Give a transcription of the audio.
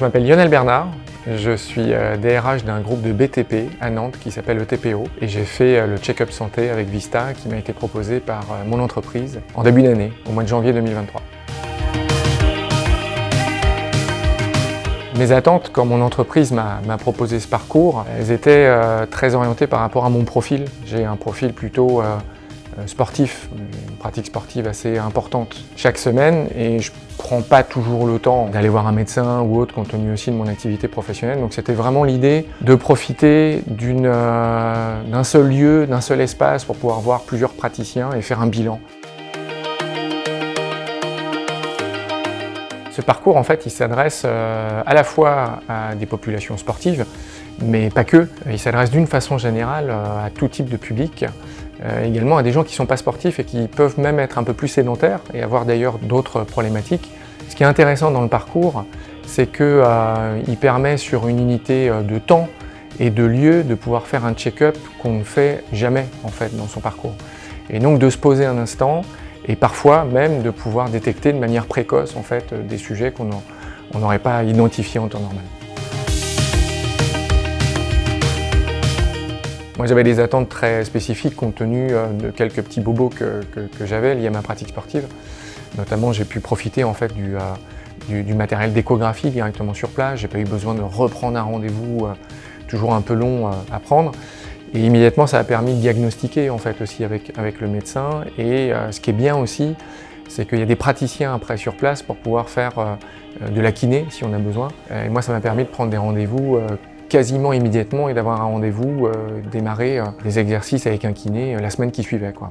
Je m'appelle Lionel Bernard, je suis DRH d'un groupe de BTP à Nantes qui s'appelle le TPO et j'ai fait le check-up santé avec Vista qui m'a été proposé par mon entreprise en début d'année, au mois de janvier 2023. Mes attentes, quand mon entreprise m'a proposé ce parcours, elles étaient très orientées par rapport à mon profil. J'ai un profil plutôt sportif, une pratique sportive assez importante chaque semaine et je prends pas toujours le temps d'aller voir un médecin ou autre compte tenu aussi de mon activité professionnelle. Donc c'était vraiment l'idée de profiter d'un seul lieu, d'un seul espace pour pouvoir voir plusieurs praticiens et faire un bilan. Ce parcours, en fait, il s'adresse à la fois à des populations sportives, mais pas que. Il s'adresse d'une façon générale à tout type de public, également à des gens qui ne sont pas sportifs et qui peuvent même être un peu plus sédentaires et avoir d'ailleurs d'autres problématiques. Ce qui est intéressant dans le parcours, c'est qu'il permet sur une unité de temps et de lieu de pouvoir faire un check-up qu'on ne fait jamais en fait dans son parcours. Et donc de se poser un instant, et parfois même de pouvoir détecter de manière précoce en fait, des sujets qu'on n'aurait pas identifiés en temps normal. Moi j'avais des attentes très spécifiques compte tenu de quelques petits bobos que j'avais liés à ma pratique sportive. Notamment j'ai pu profiter en fait, du matériel d'échographie directement sur place. J'ai pas eu besoin de reprendre un rendez-vous toujours un peu long à prendre. Et immédiatement, ça a permis de diagnostiquer en fait aussi avec le médecin. Et ce qui est bien aussi, c'est qu'il y a des praticiens après sur place pour pouvoir faire de la kiné si on a besoin. Et moi, ça m'a permis de prendre des rendez-vous quasiment immédiatement et d'avoir un rendez-vous, démarrer des exercices avec un kiné la semaine qui suivait, quoi.